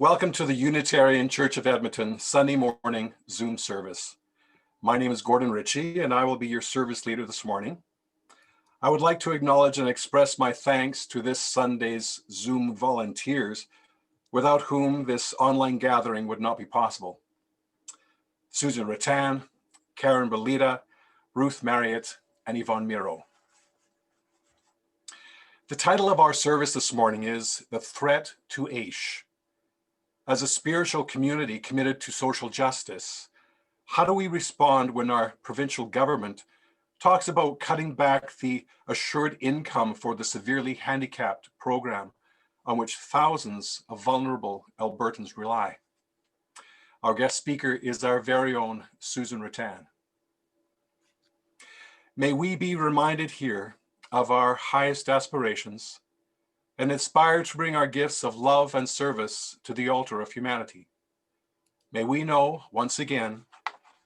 Welcome to the Unitarian Church of Edmonton Sunday morning Zoom service. My name is Gordon Ritchie and I will be your service leader this morning. I would like to acknowledge and express my thanks to this Sunday's Zoom volunteers, without whom this online gathering would not be possible. Susan Ruttan, Karen Belita, Ruth Marriott, and Yvonne Miro. The title of our service this morning is The Threat to AISH. As a spiritual community committed to social justice, how do we respond when our provincial government talks about cutting back the assured income for the Severely Handicapped program on which thousands of vulnerable Albertans rely? Our guest speaker is our very own Susan Ruttan. May we be reminded here of our highest aspirations and inspired to bring our gifts of love and service to the altar of humanity. May we know, once again,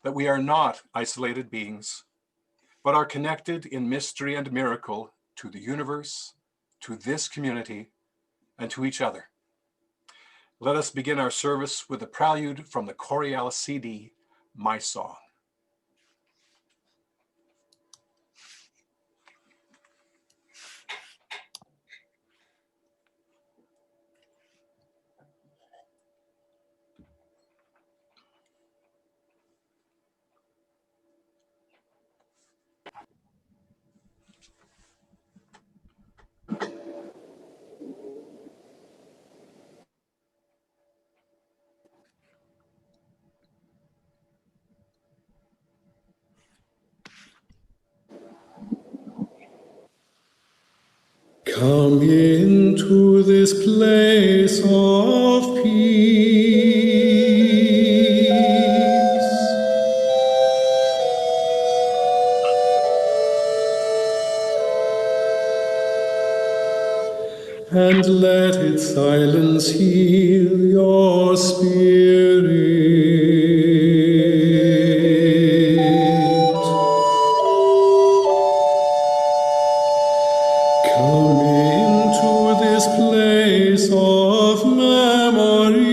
that we are not isolated beings, but are connected in mystery and miracle to the universe, to this community, and to each other. Let us begin our service with a prelude from the Choriale CD, My Song. Come into this place of peace, and let its silence heal your spirit. Come into this place of memory,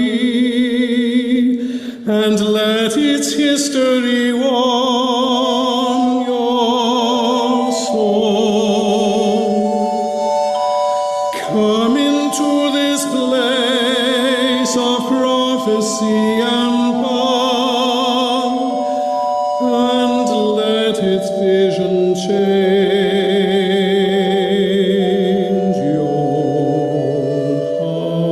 and let its history warm your soul. Come into this place of prophecy and power, and let its vision change your heart.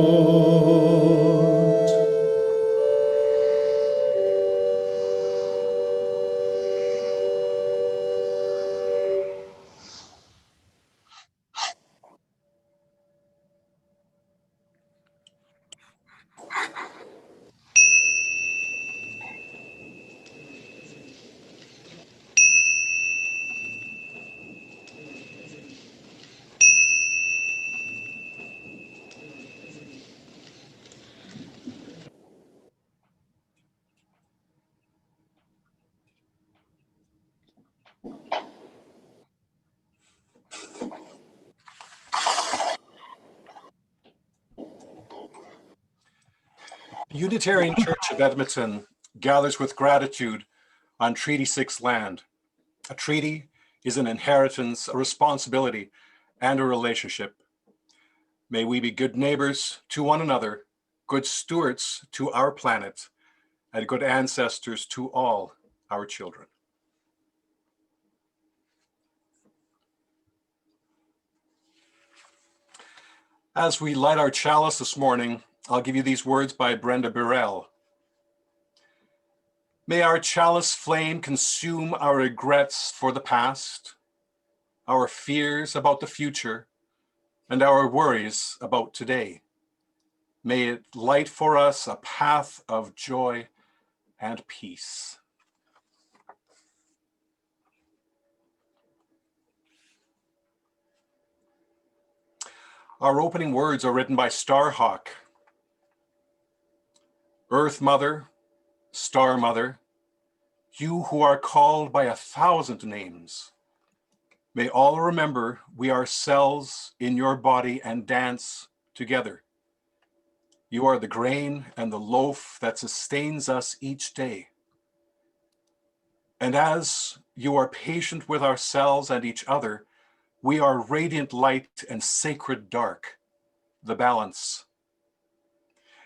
The Unitarian Church of Edmonton gathers with gratitude on Treaty 6 land. A treaty is an inheritance, a responsibility, and a relationship. May we be good neighbors to one another, good stewards to our planet, and good ancestors to all our children. As we light our chalice this morning, I'll give you these words by Brenda Burrell. May our chalice flame consume our regrets for the past, our fears about the future, and our worries about today. May it light for us a path of joy and peace. Our opening words are written by Starhawk. Earth Mother, Star Mother, you who are called by 1,000 names, may all remember we are cells in your body and dance together. You are the grain and the loaf that sustains us each day. And as you are patient with ourselves and each other, we are radiant light and sacred dark, the balance.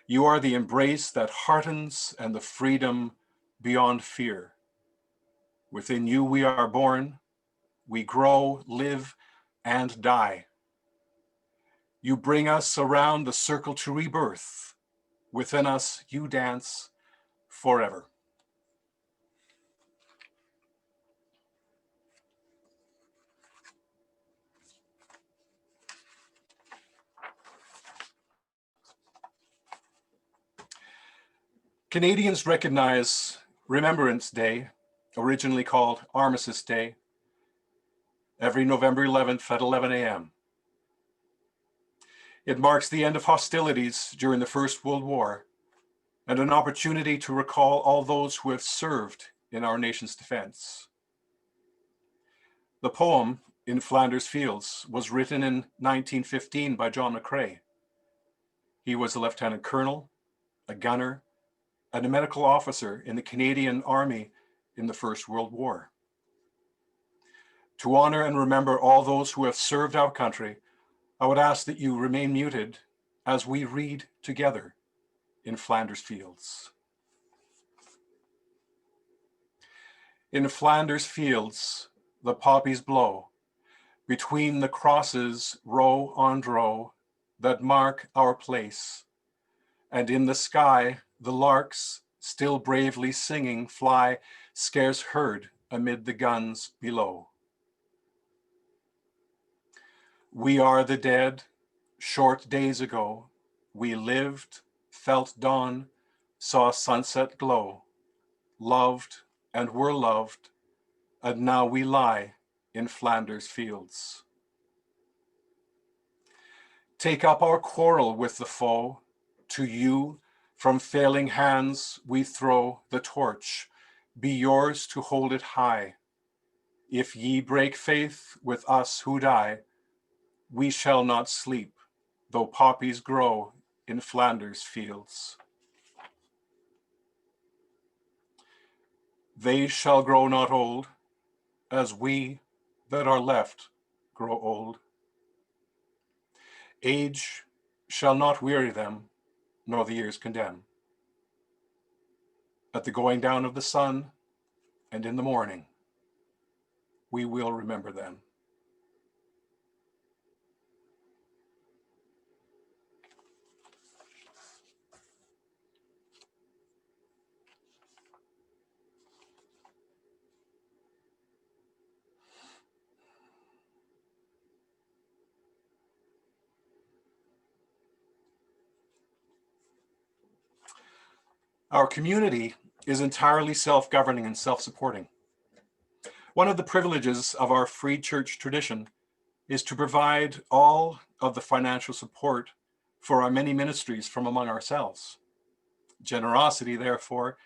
You are the embrace that heartens and the freedom beyond fear. Within you we are born, we grow, live, and die. You bring us around the circle to rebirth. Within us you dance forever. Canadians recognize Remembrance Day, originally called Armistice Day, every November 11th at 11 a.m. It marks the end of hostilities during the First World War and an opportunity to recall all those who have served in our nation's defense. The poem, In Flanders Fields, was written in 1915 by John McCrae. He was a lieutenant colonel, a gunner, and a medical officer in the Canadian Army in the First World War. To honor and remember all those who have served our country, I would ask that you remain muted as we read together In Flanders Fields. In Flanders Fields, the poppies blow, between the crosses row on row that mark our place, and in the sky the larks, still bravely singing, fly scarce heard amid the guns below. We are the dead, short days ago, we lived, felt dawn, saw sunset glow, loved and were loved, and now we lie in Flanders Fields. Take up our quarrel with the foe, to you from failing hands we throw the torch, be yours to hold it high. If ye break faith with us who die, we shall not sleep, though poppies grow in Flanders Fields. They shall grow not old, as we that are left grow old. Age shall not weary them, nor the years condemn. At the going down of the sun and in the morning, we will remember them. Our community is entirely self-governing and self-supporting. One of the privileges of our free church tradition is to provide all of the financial support for our many ministries from among ourselves. Generosity, therefore,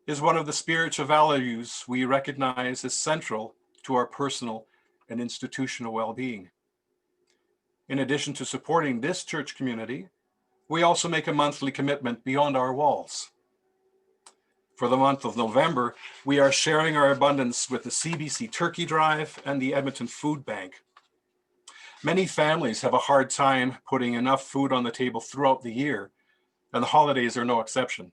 is one of the spiritual values we recognize as central to our personal and institutional well-being. In addition to supporting this church community, we also make a monthly commitment beyond our walls. For the month of November, we are sharing our abundance with the CBC Turkey Drive and the Edmonton Food Bank. Many families have a hard time putting enough food on the table throughout the year, and the holidays are no exception,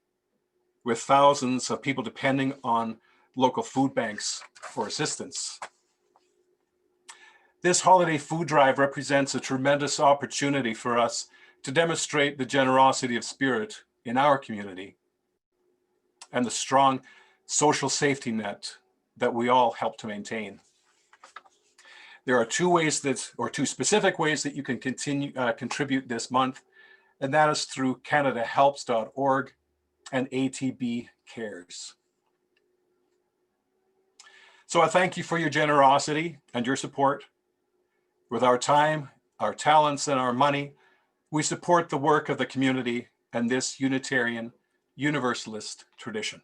with thousands of people depending on local food banks for assistance. This holiday food drive represents a tremendous opportunity for us to demonstrate the generosity of spirit in our community and the strong social safety net that we all help to maintain. There are two specific ways that you can contribute this month, and that is through canadahelps.org and ATB Cares. So I thank you for your generosity and your support. With our time, our talents, and our money, we support the work of the community and this Unitarian Universalist tradition.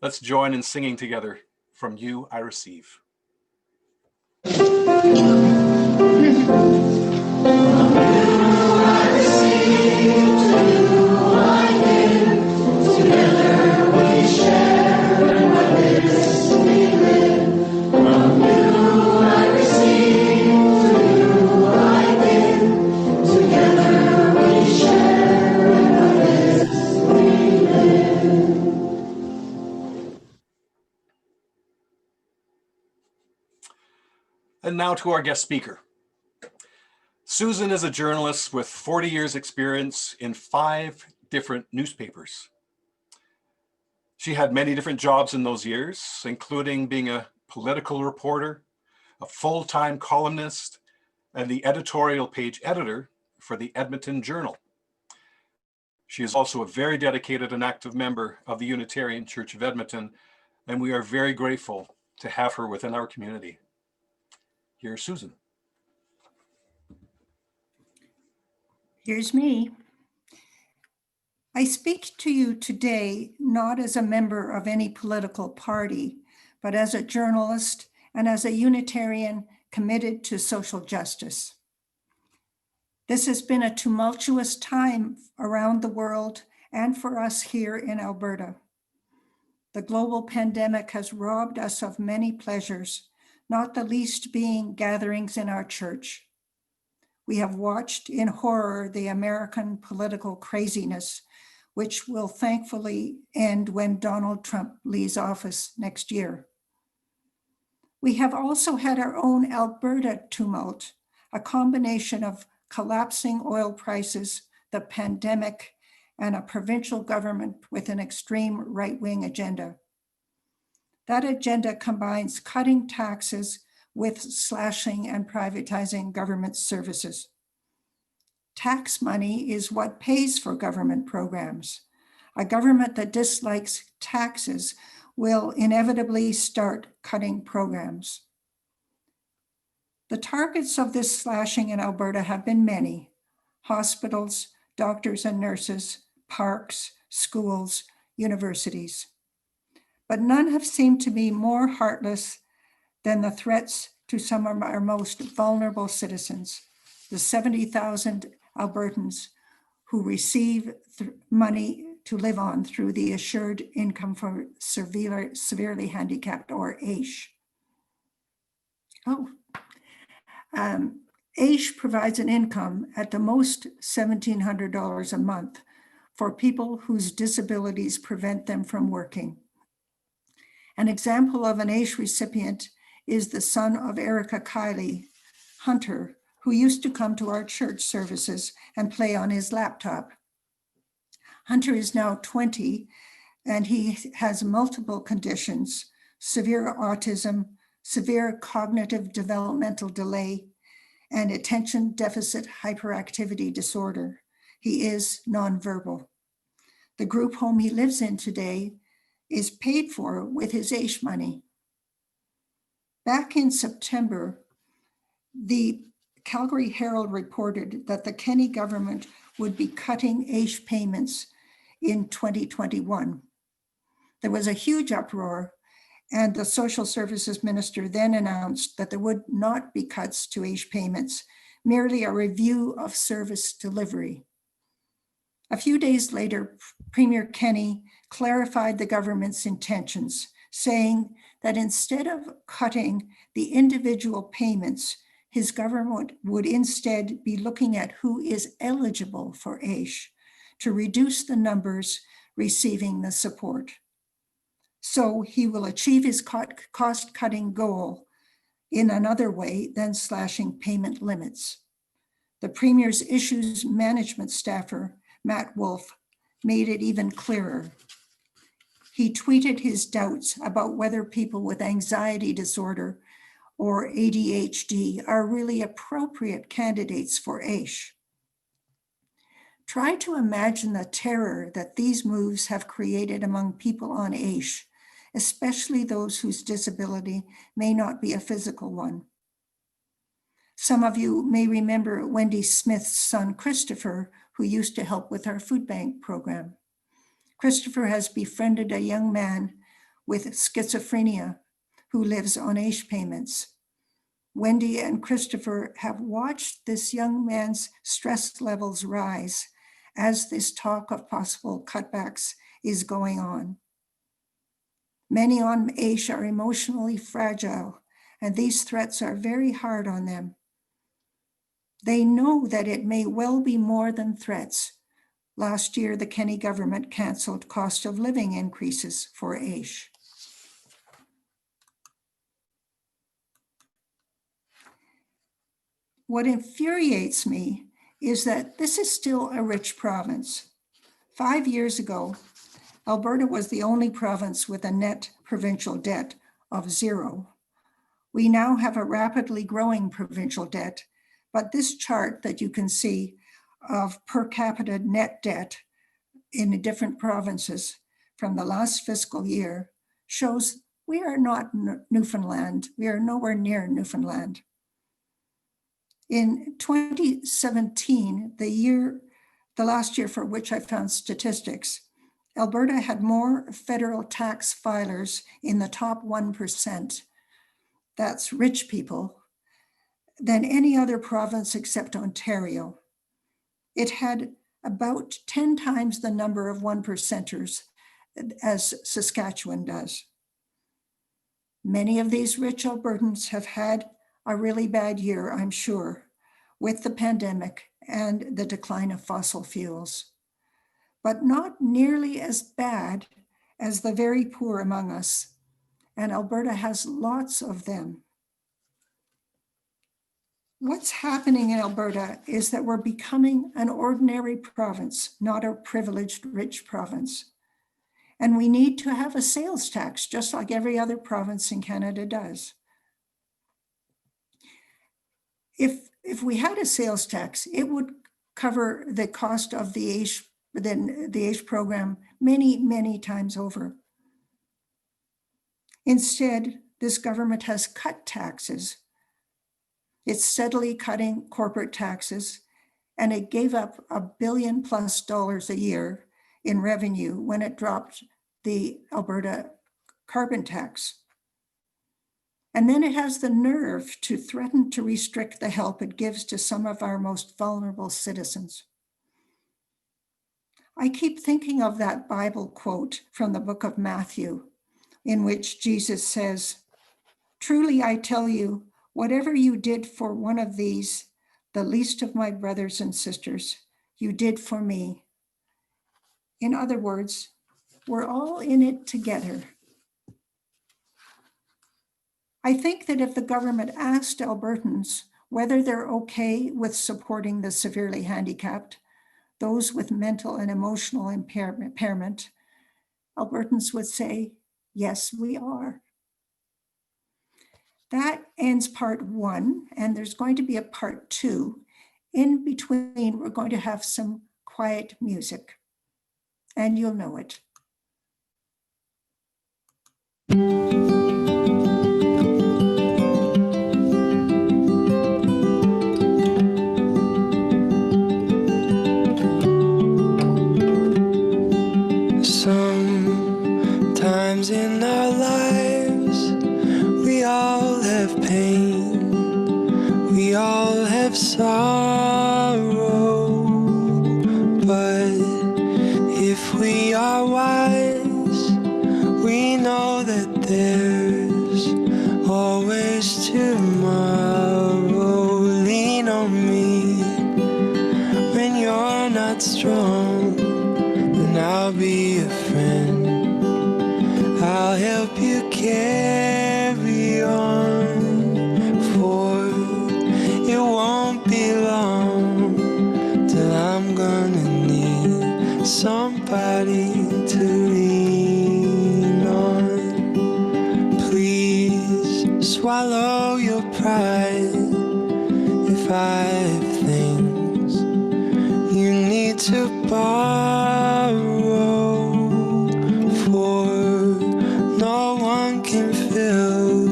Let's join in singing together, From You I Receive. I receive And now to our guest speaker. Susan is a journalist with 40 years experience in 5 different newspapers. She had many different jobs in those years, including being a political reporter, a full-time columnist, and the editorial page editor for the Edmonton Journal. She is also a very dedicated and active member of the Unitarian Church of Edmonton, and we are very grateful to have her within our community. Here's Susan. Here's me. I speak to you today not as a member of any political party, but as a journalist and as a Unitarian committed to social justice. This has been a tumultuous time around the world and for us here in Alberta. The global pandemic has robbed us of many pleasures, not the least being gatherings in our church. We have watched in horror the American political craziness, which will thankfully end when Donald Trump leaves office next year. We have also had our own Alberta tumult, a combination of collapsing oil prices, the pandemic, and a provincial government with an extreme right-wing agenda. That agenda combines cutting taxes with slashing and privatizing government services. Tax money is what pays for government programs. A government that dislikes taxes will inevitably start cutting programs. The targets of this slashing in Alberta have been many: hospitals, doctors and nurses, parks, schools, universities. But none have seemed to be more heartless than the threats to some of our most vulnerable citizens, the 70,000 Albertans who receive money to live on through the Assured Income for Severely Handicapped, or AISH. AISH provides an income at the most $1,700 a month for people whose disabilities prevent them from working. An example of an AISH recipient is the son of Erica Kiley, Hunter, who used to come to our church services and play on his laptop. Hunter is now 20, and he has multiple conditions: severe autism, severe cognitive developmental delay, and attention deficit hyperactivity disorder. He is nonverbal. The group home he lives in today is paid for with his AISH money. Back in September, the Calgary Herald reported that the Kenney government would be cutting AISH payments in 2021. There was a huge uproar, and the social services minister then announced that there would not be cuts to AISH payments, merely a review of service delivery. A few days later, Premier Kenney clarified the government's intentions, saying that instead of cutting the individual payments, his government would instead be looking at who is eligible for AISH to reduce the numbers receiving the support. So he will achieve his cost-cutting goal in another way than slashing payment limits. The Premier's issues management staffer, Matt Wolf, made it even clearer. He tweeted his doubts about whether people with anxiety disorder or ADHD are really appropriate candidates for AISH. Try to imagine the terror that these moves have created among people on AISH, especially those whose disability may not be a physical one. Some of you may remember Wendy Smith's son, Christopher, who used to help with our food bank program. Christopher has befriended a young man with schizophrenia who lives on AISH payments. Wendy and Christopher have watched this young man's stress levels rise as this talk of possible cutbacks is going on. Many on AISH are emotionally fragile, and these threats are very hard on them. They know that it may well be more than threats. Last year, the Kenney government canceled cost of living increases for AISH. What infuriates me is that this is still a rich province. 5 years ago, Alberta was the only province with a net provincial debt of 0. We now have a rapidly growing provincial debt, but this chart that you can see of per capita net debt in the different provinces from the last fiscal year shows we are not Newfoundland. We are nowhere near Newfoundland. In 2017, the last year for which I found statistics, Alberta had more federal tax filers in the top 1%, that's rich people, than any other province except Ontario. It had about 10 times the number of 1%ers as Saskatchewan does. Many of these rich Albertans have had a really bad year, I'm sure, with the pandemic and the decline of fossil fuels, but not nearly as bad as the very poor among us, and Alberta has lots of them. What's happening in Alberta is that we're becoming an ordinary province, not a privileged rich province. And we need to have a sales tax, just like every other province in Canada does. If we had a sales tax, it would cover the cost of the AISH program many, many times over. Instead, this government has cut taxes. It's steadily cutting corporate taxes, and it gave up $1 billion+ a year in revenue when it dropped the Alberta carbon tax. And then it has the nerve to threaten to restrict the help it gives to some of our most vulnerable citizens. I keep thinking of that Bible quote from the book of Matthew, in which Jesus says, "Truly I tell you, whatever you did for one of these, the least of my brothers and sisters, you did for me." In other words, we're all in it together. I think that if the government asked Albertans whether they're okay with supporting the severely handicapped, those with mental and emotional impairment, Albertans would say, yes, we are. That ends part 1, and there's going to be a part 2. In between, we're going to have some quiet music, and you'll know it. Sometimes in our lives, we all have pain, we all have sorrow, but if we are wise, we know that there's always tomorrow. Lean on me when you're not strong, and I'll be a friend. I'll help you carry on, for it won't be long till I'm gonna need somebody to lean on. Please swallow your pride if I have things you need to borrow, for no one can fill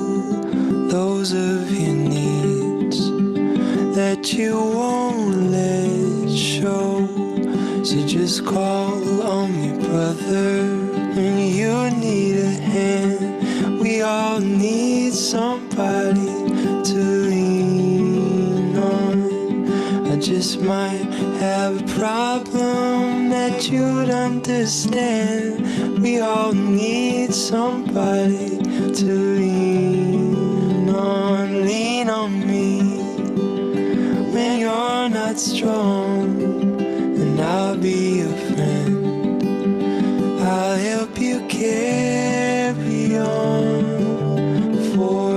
those of your needs that you won't let show. So just call on me, brother, when you need a hand. We all need somebody to lean on. I just might have a problem that you'd understand. We all need somebody to lean on. Lean on me when you're not strong, and I'll be your friend. I'll help you carry on, for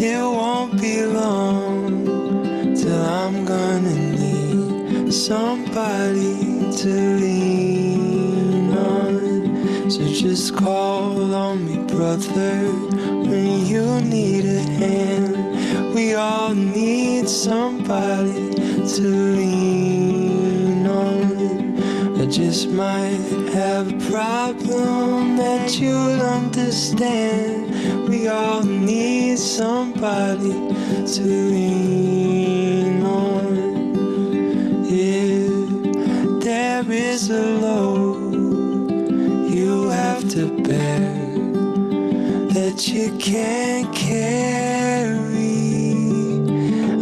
it won't be long somebody to lean on. So just call on me, brother, when you need a hand. We all need somebody to lean on. I just might have a problem that you'll understand. We all need somebody to lean on. If there is a load you have to bear that you can't carry,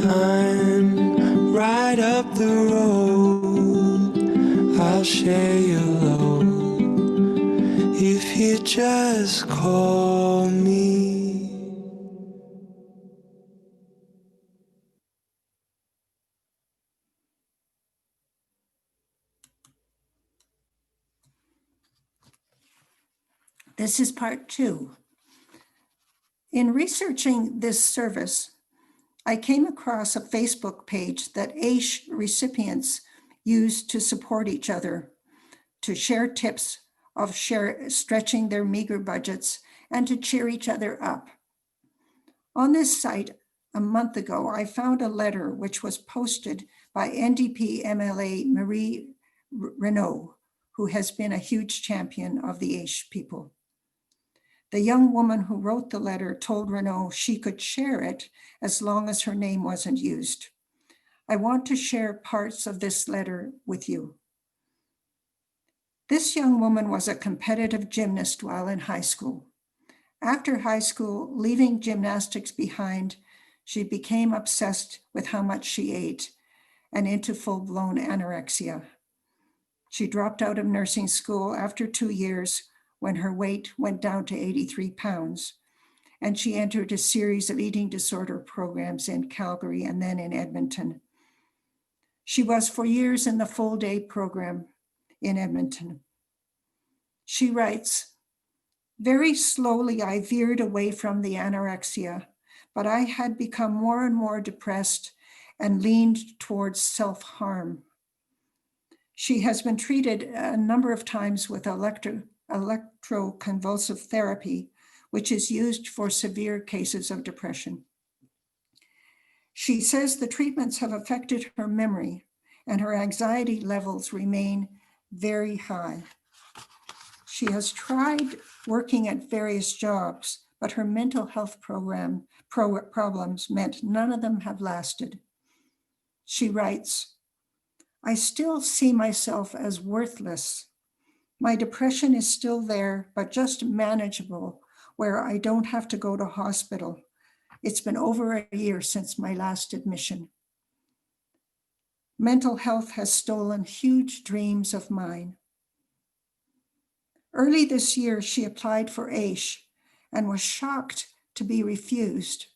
I'm right up the road. I'll share your load if you just call me. This is part 2. In researching this service, I came across a Facebook page that AISH recipients use to support each other, to share tips of stretching their meager budgets, and to cheer each other up. On this site, a month ago, I found a letter which was posted by NDP MLA Marie Renaud, who has been a huge champion of the AISH people. The young woman who wrote the letter told Renaud she could share it as long as her name wasn't used. I want to share parts of this letter with you. This young woman was a competitive gymnast while in high school. After high school, leaving gymnastics behind, she became obsessed with how much she ate and into full-blown anorexia. She dropped out of nursing school after 2 years when her weight went down to 83 pounds, and she entered a series of eating disorder programs in Calgary and then in Edmonton. She was for years in the full-day program in Edmonton. She writes, "Very slowly I veered away from the anorexia, but I had become more and more depressed and leaned towards self-harm." She has been treated a number of times with electroconvulsive therapy, which is used for severe cases of depression. She says the treatments have affected her memory and her anxiety levels remain very high. She has tried working at various jobs, but her mental health problems meant none of them have lasted. She writes, "I still see myself as worthless. My depression is still there, but just manageable, where I don't have to go to hospital. It's been over a year since my last admission. Mental health has stolen huge dreams of mine." Early this year, she applied for AISH and was shocked to be refused.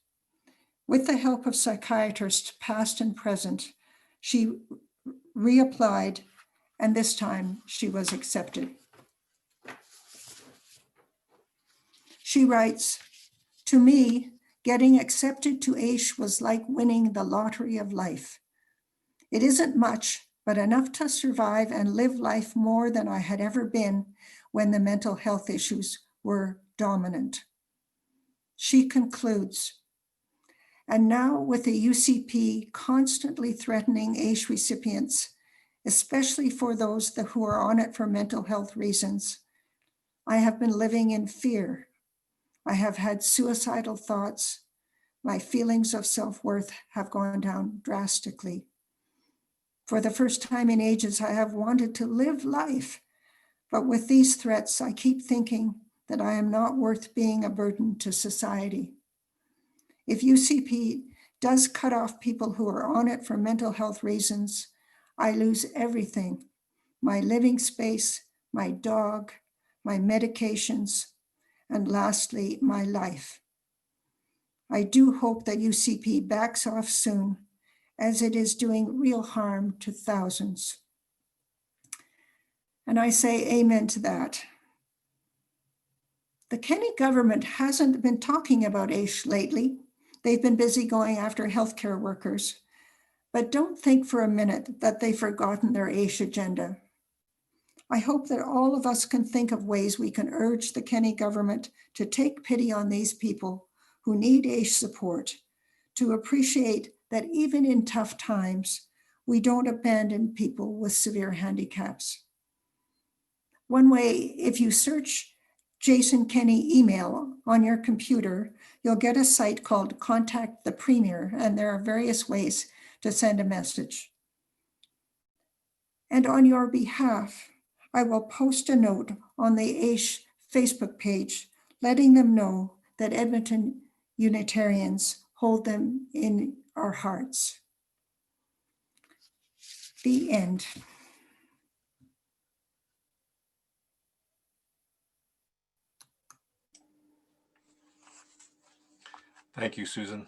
With the help of psychiatrists, past and present, she reapplied, and this time she was accepted. She writes, "To me, getting accepted to AISH was like winning the lottery of life. It isn't much, but enough to survive and live life more than I had ever been when the mental health issues were dominant." She concludes, "And now with the UCP constantly threatening AISH recipients, especially for those who are on it for mental health reasons, I have been living in fear. I have had suicidal thoughts. My feelings of self-worth have gone down drastically. For the first time in ages, I have wanted to live life, but with these threats, I keep thinking that I am not worth being a burden to society. If UCP does cut off people who are on it for mental health reasons, I lose everything: my living space, my dog, my medications, and lastly, my life. I do hope that UCP backs off soon, as it is doing real harm to thousands." And I say amen to that. The Kenney government hasn't been talking about AISH lately. They've been busy going after healthcare workers. But don't think for a minute that they've forgotten their AISH agenda. I hope that all of us can think of ways we can urge the Kenney government to take pity on these people who need AISH support, to appreciate that even in tough times, we don't abandon people with severe handicaps. One way, if you search Jason Kenney email on your computer, you'll get a site called Contact the Premier, and there are various ways to send a message. And on your behalf, I will post a note on the AISH Facebook page, letting them know that Edmonton Unitarians hold them in our hearts. The end. Thank you, Susan.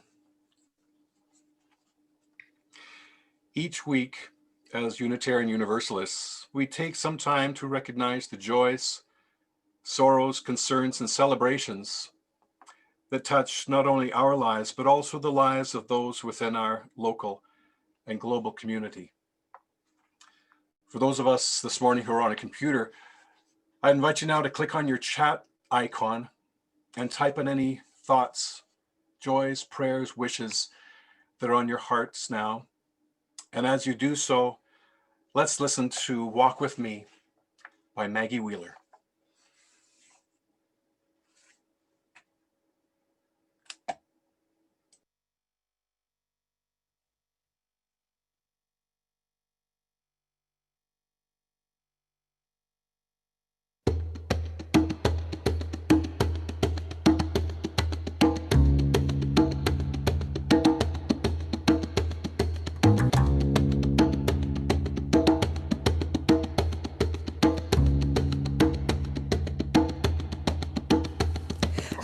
Each week, as Unitarian Universalists, we take some time to recognize the joys, sorrows, concerns, and celebrations that touch not only our lives, but also the lives of those within our local and global community. For those of us this morning who are on a computer, I invite you now to click on your chat icon and type in any thoughts, joys, prayers, wishes that are on your hearts now. And as you do so, let's listen to Walk With Me by Maggie Wheeler.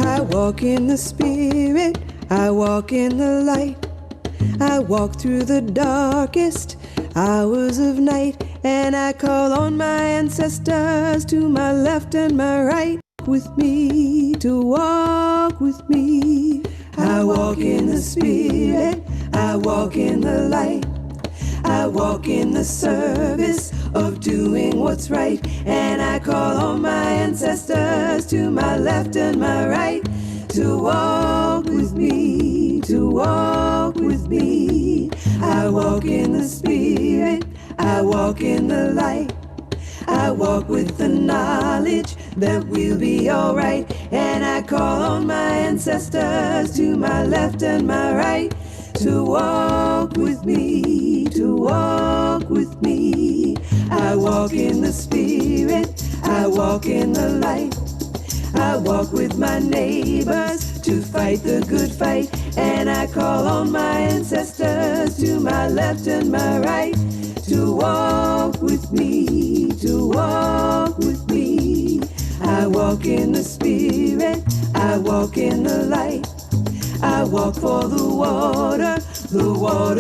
I walk in the Spirit, I walk in the light. I walk through the darkest hours of night, and I call on my ancestors to my left and my right. With me, to walk with me. I walk in the Spirit, I walk in the light. I walk in the service of doing what's right, and I call on my ancestors to my left and my right to walk with me, to walk with me. I walk in the Spirit, I walk in the light. I walk with the knowledge that we'll be alright, and I call on my ancestors to my left and my right to walk with me, to walk with me. I walk in the Spirit, I walk in the light. I walk with my neighbors to fight the good fight, and I call on my ancestors to my left and my right to walk with me, to walk with me. I walk in the Spirit, I walk in the light. I walk for the water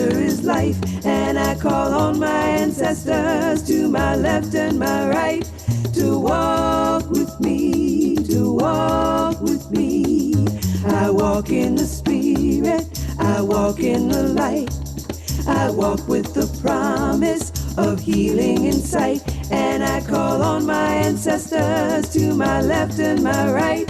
is life, and I call on my ancestors to my left and my right to walk with me, to walk with me. I walk in the Spirit, I walk in the light. I walk with the promise of healing in sight, and I call on my ancestors to my left and my right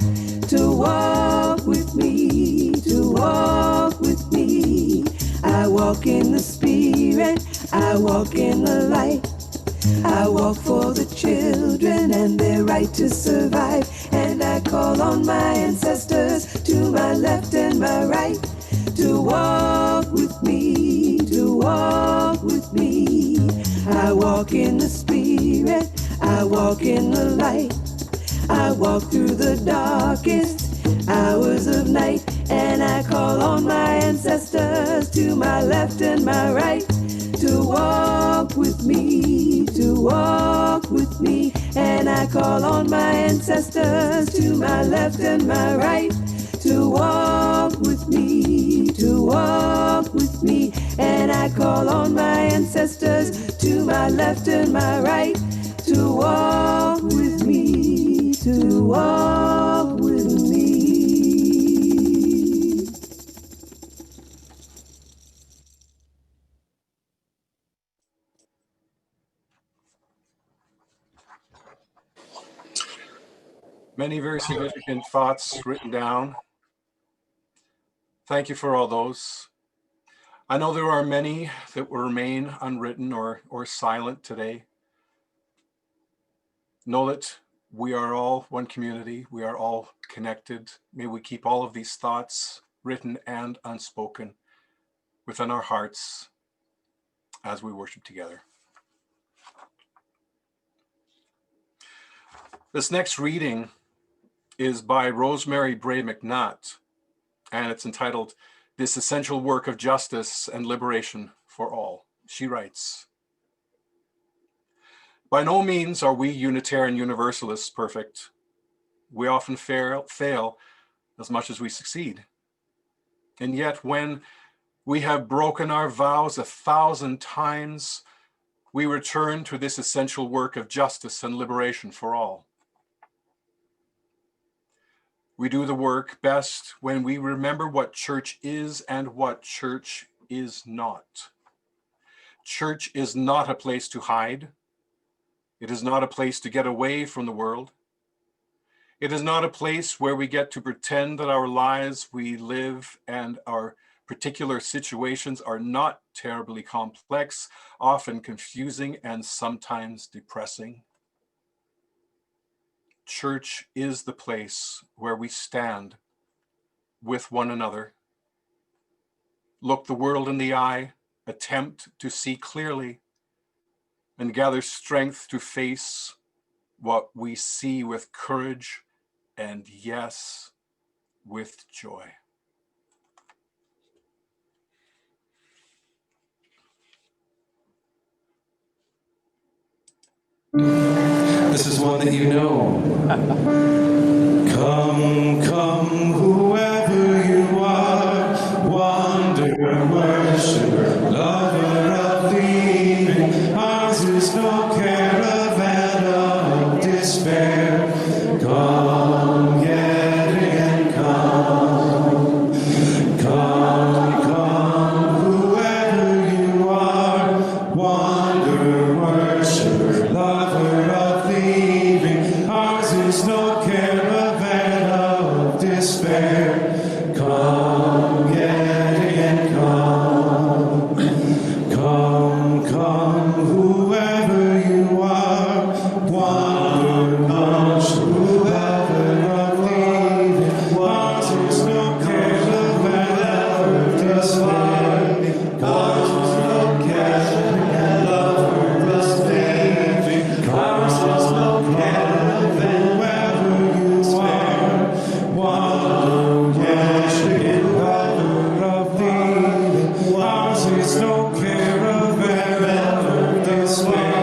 to walk with me, to walk with me. I walk in the Spirit, I walk in the light. I walk for the children and their right to survive, and I call on my ancestors to my left and my right to walk with me, to walk with me. I walk in the Spirit, I walk in the light. I walk through the darkest hours of night, and I call on my ancestors to my left and my right to walk with me, to walk with me. And I call on my ancestors to my left and my right to walk with me, to walk with me. And I call on my ancestors to my left and my right to walk with me, to walk with me. Many very significant thoughts written down. Thank you for all those. I know there are many that will remain unwritten or silent today. Know that we are all one community. We are all connected. May we keep all of these thoughts, written and unspoken, within our hearts as we worship together. This next reading is by Rosemary Bray McNutt, and it's entitled, "This Essential Work of Justice and Liberation for All." She writes, "By no means are we Unitarian Universalists perfect. We often fail as much as we succeed. And yet when we have broken our vows 1,000 times, we return to this essential work of justice and liberation for all. We do the work best when we remember what church is and what church is not. Church is not a place to hide. It is not a place to get away from the world. It is not a place where we get to pretend that our lives we live and our particular situations are not terribly complex, often confusing, and sometimes depressing. Church is the place where we stand with one another, look the world in the eye, attempt to see clearly, and gather strength to face what we see with courage and, yes, with joy." This is one that you know. Come, come, whoever you are, wanderer, worshiper, lover of leaving. Ours is no caravan of despair. Come, yet again, come. Come, come, whoever you are, wanderer, worshiper, lover of leaving. Ours is no caravan of despair. Come, yet again, come. Come, come, whoever you are, wanderer, worshiper, lover of leaving. Ours is no caravan of despair. Ours is no caravan of despair. Ours is no caravan. Whoever you are, wanderer, worshiper, lover of leaving. Ours is no caravan of despair.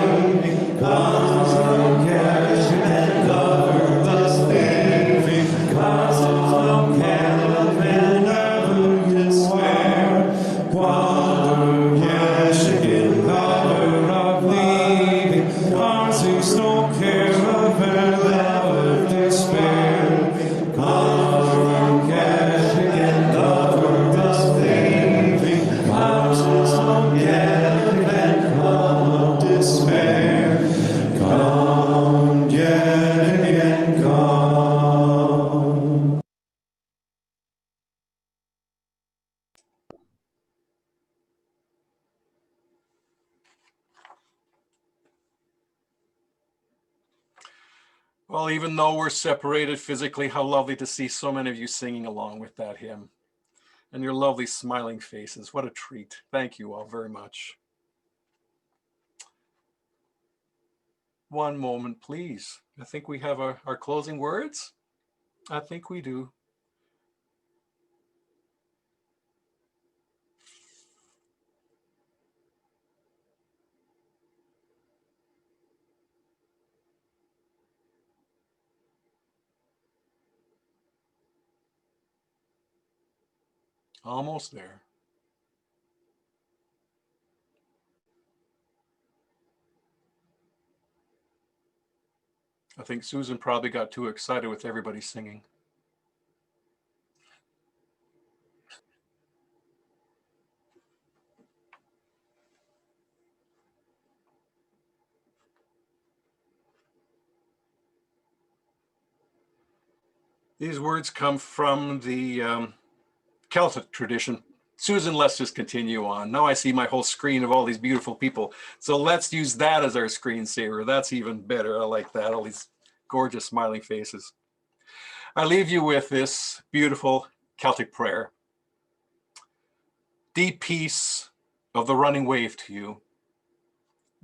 Ours is no caravan, lover of leaving. Ours is no caravan, lover you swear. Wanderer, worshiper, lover of leaving. Ours is no caravan, lover of despair. Come, catch again, lover of leaving. Ours is no caravan, come of despair. Come, yet again, come. Well, even though we're separated physically, how lovely to see so many of you singing along with that hymn. And your lovely smiling faces. What a treat. Thank you all very much. One moment, please. I think we have our closing words. I think we do. Almost there. I think Susan probably got too excited with everybody singing. These words come from the Celtic tradition. Susan, let's just continue on. Now I see my whole screen of all these beautiful people. So let's use that as our screensaver. That's even better. I like that, all these gorgeous smiling faces. I leave you with this beautiful Celtic prayer. Deep peace of the running wave to you.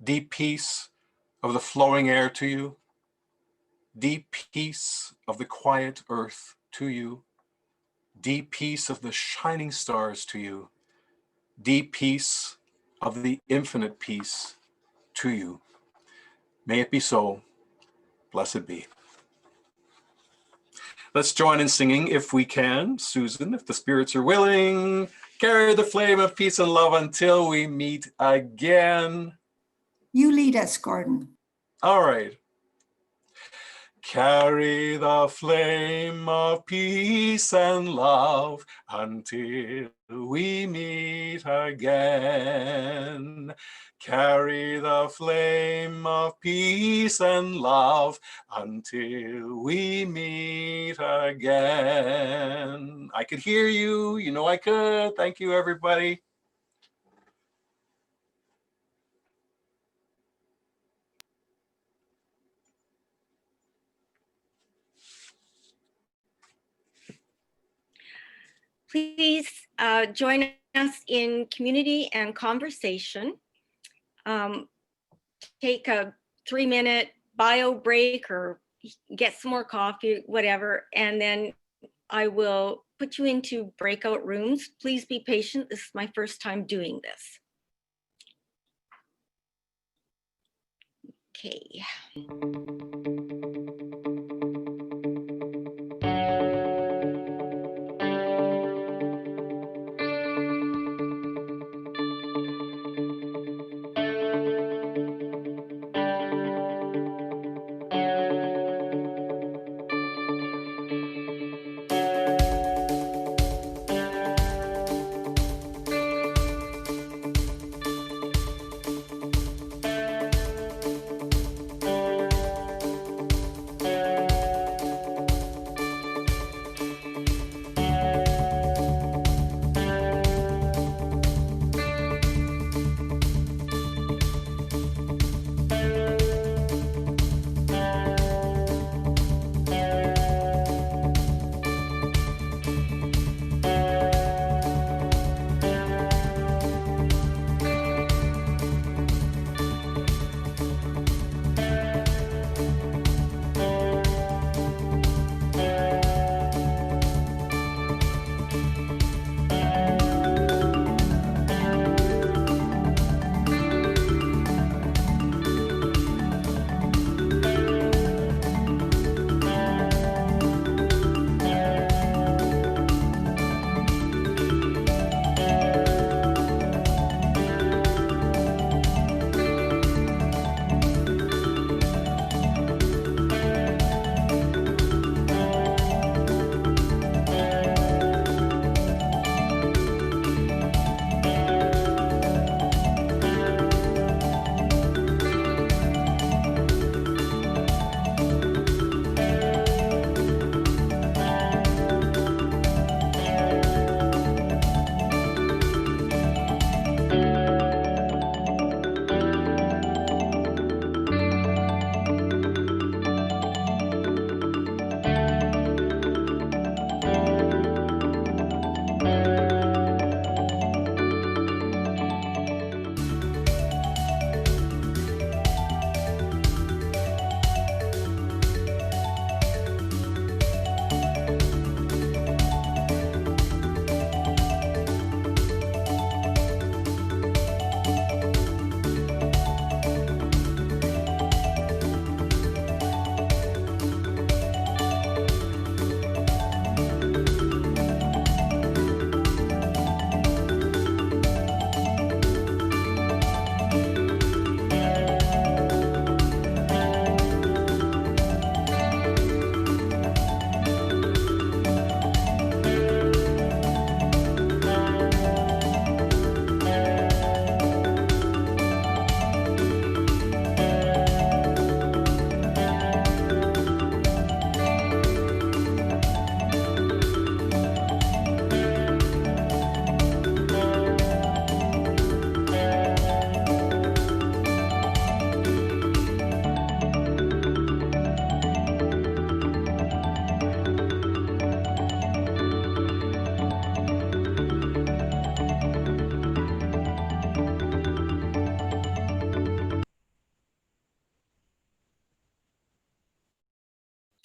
Deep peace of the flowing air to you. Deep peace of the quiet earth to you. Deep peace of the shining stars to you. Deep peace of the infinite peace to you. May it be so. Blessed be. Let's join in singing if we can. Susan, if the spirits are willing, carry the flame of peace and love until we meet again. You lead us, Gordon. All right. Carry the flame of peace and love until we meet again. Carry the flame of peace and love until we meet again. I could hear you. You know I could. Thank you, everybody. Please join us in community and conversation. Take a 3-minute bio break or get some more coffee, whatever, and then I will put you into breakout rooms. Please be patient. This is my first time doing this. Okay.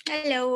Hello.